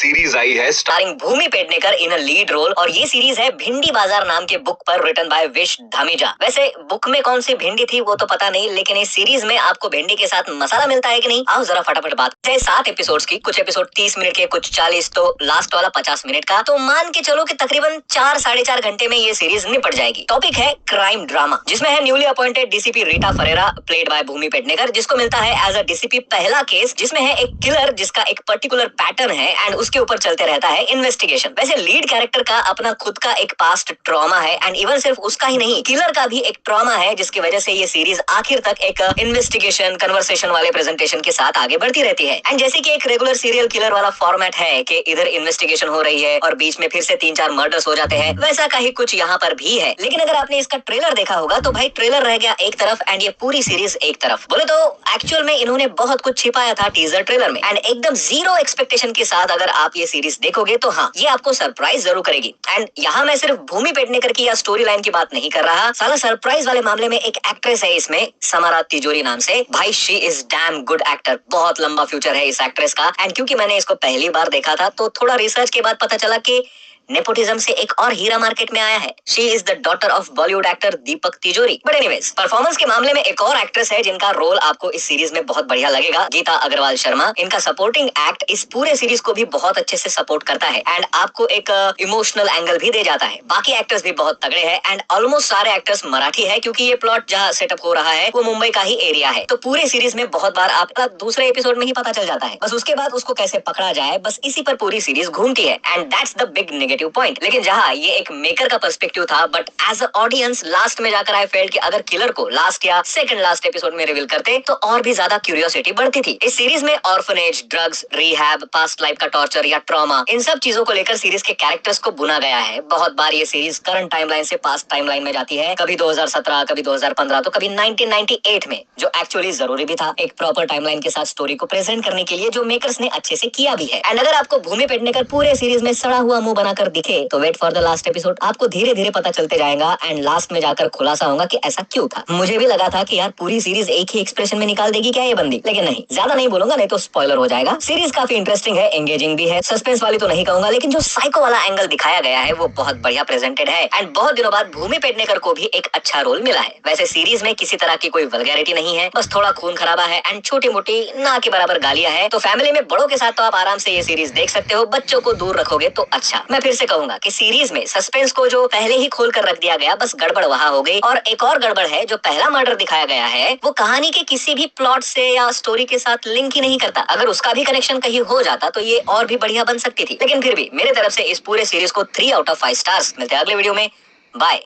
Series आई है starring Bhumi Pednekar in a lead role, और ये सीरीज है भिंडी बाजार नाम के बुक पर, रिटन बाय विश धामीजा। वैसे बुक में कौन सी भिंडी थी वो तो पता नहीं, लेकिन इस सीरीज में आपको भिंडी के साथ मसाला मिलता है कि नहीं, आओ जरा फटाफट बात। 7 एपिसोड्स की, कुछ एपिसोड 30 मिनट के, कुछ 40, तो लास्ट वाला 50 मिनट का, तो मान के चलो कि तकरीबन 4-4.5 घंटे में ये सीरीज निपट जाएगी। टॉपिक है क्राइम ड्रामा, जिसमें है newly appointed DCP Rita Ferreira played by Bhumi Pednekar, जिसको मिलता है एज अ डीसीपी पहला केस, जिसमें है एक किलर जिसका एक पर्टिकुलर पैटर्न है एंड उसके ऊपर चलते रहता है इन्वेस्टिगेशन। वैसे लीड कैरेक्टर का अपना खुद का एक पास्ट ट्रॉमा है, एंड इवन सिर्फ उसका ही नहीं, किलर का भी एक ट्रॉमा है, जिसकी वजह से ये सीरीज आखिर तक एक इन्वेस्टिगेशन कन्वर्सेशन वाले प्रेजेंटेशन के साथ आगे बढ़ती रहती है। एंड जैसे कि एक रेगुलर सीरियल किलर वाला फॉर्मेट है कि इधर इन्वेस्टिगेशन हो रही है और बीच में फिर से 3-4 मर्डर्स हो जाते हैं, वैसा का ही कुछ यहाँ पर भी है। लेकिन अगर आपने इसका ट्रेलर देखा होगा तो भाई ट्रेलर रह गया एक तरफ एंड ये पूरी सीरीज एक तरफ। बोले तो एक्चुअल में इन्होंने बहुत कुछ छिपाया था टीजर ट्रेलर में, एंड एकदम जीरो एक्सपेक्टेशन के साथ अगर आप ये सीरीज देखोगे तो हाँ, ये आपको सरप्राइज जरूर करेगी। एंड यहाँ मैं सिर्फ भूमि पेडनेकर की या स्टोरी लाइन की बात नहीं कर रहा, साला सरप्राइज वाले मामले में एक एक्ट्रेस है इसमें, समारा तिजोरी नाम से। भाई she is damn good actor, बहुत लंबा फ्यूचर है इस एक्ट्रेस का। एंड क्योंकि मैंने इसको पहली बार देखा था तो थोड़ा रिसर्च के बाद पता चला कि नेपोटिज्म से एक और हीरा मार्केट में आया है। She is the daughter of Bollywood actor Deepak Tijori. But anyways, performance के मामले में एक और एक्ट्रेस है जिनका रोल आपको इस सीरीज में बहुत बढ़िया लगेगा, गीता अग्रवाल शर्मा। इनका सपोर्टिंग एक्ट इस पूरे सीरीज को भी बहुत अच्छे से सपोर्ट करता है एंड आपको एक इमोशनल एंगल भी दे जाता है। बाकी एक्टर्स भी बहुत तगड़े हैं एंड ऑलमोस्ट सारे एक्टर्स मराठी है, क्योंकि ये प्लॉट जहाँ सेटअप हो रहा है वो मुंबई का ही एरिया है। तो पूरे सीरीज में बहुत बार आपका दूसरे एपिसोड में ही पता चल जाता है, बस उसके बाद उसको कैसे पकड़ा जाए, बस इसी पर पूरी सीरीज घूमती है। And that's the big negative point. लेकिन जहाँ ये एक मेकर का पर्सपेक्टिव था, but as a audience last में जाकर आई फेल्ट कि अगर किलर को लास्ट या सेकंड लास्ट एपिसोड में रिवील करते तो और भी ज्यादा क्यूरियोसिटी बढ़ती थी। इस सीरीज में orphanage, drugs, rehab, past life का टॉर्चर या ट्रॉमा, इन सब चीजों को लेकर सीरीज के कैरेक्टर्स को बुना गया है। बहुत बार ये सीरीज करंट टाइमलाइन से पास्ट टाइमलाइन में जाती है, कभी 2017, कभी 2015, तो कभी 1998 में, जो एक्चुअली जरूरी भी था एक प्रॉपर टाइमलाइन के साथ स्टोरी को प्रेजेंट करने के लिए, जो मेकर्स ने अच्छे से किया भी है। एंड अगर आपको भूमि पेडनेकर पूरे सीरीज में सड़ा हुआ मुंह बनाकर दिखे तो wait for the last episode, आपको धीरे धीरे पता चलते जाएगा एंड लास्ट में जाकर खुलासा होगा कि ऐसा क्यों था। मुझे भी लगा था कि यार पूरी सीरीज एक ही एक्सप्रेशन में निकाल देगी क्या ये बंदी, लेकिन नहीं, ज्यादा नहीं बोलूंगा नहीं तो स्पॉइलर हो जाएगा। सीरीज काफी इंटरेस्टिंग है, एंगेजिंग भी है, सस्पेंस वाली तो नहीं कहूंगा, लेकिन जो साइको वाला एंगल दिखाया गया है वो बहुत बढ़िया प्रेजेंटेड है एंड बहुत दिनों बाद भूमि पेडनेकर को भी एक अच्छा रोल मिला है। वैसे सीरीज में किसी तरह की कोई वल्गैरिटी नहीं है, बस थोड़ा खून खराबा है एंड छोटी मोटी ना के बराबर गालियां है। तो फैमिली में बड़ों के साथ तो आप आराम से ये सीरीज देख सकते हो, बच्चों को दूर रखोगे तो अच्छा। मैं फिर से कहूंगा कि सीरीज में सस्पेंस को जो पहले ही खोल कर रख दिया गया, बस गड़बड़ वहां हो गई। और एक और गड़बड़ है, जो पहला मर्डर दिखाया गया है वो कहानी के किसी भी प्लॉट से या स्टोरी के साथ लिंक ही नहीं करता। अगर उसका भी कनेक्शन कहीं हो जाता तो ये और भी बढ़िया बन सकती थी। लेकिन फिर भी मेरे तरफ से इस पूरे सीरीज को 3 आउट ऑफ 5 स्टार्स मिलते हैं। अगले वीडियो में बाय।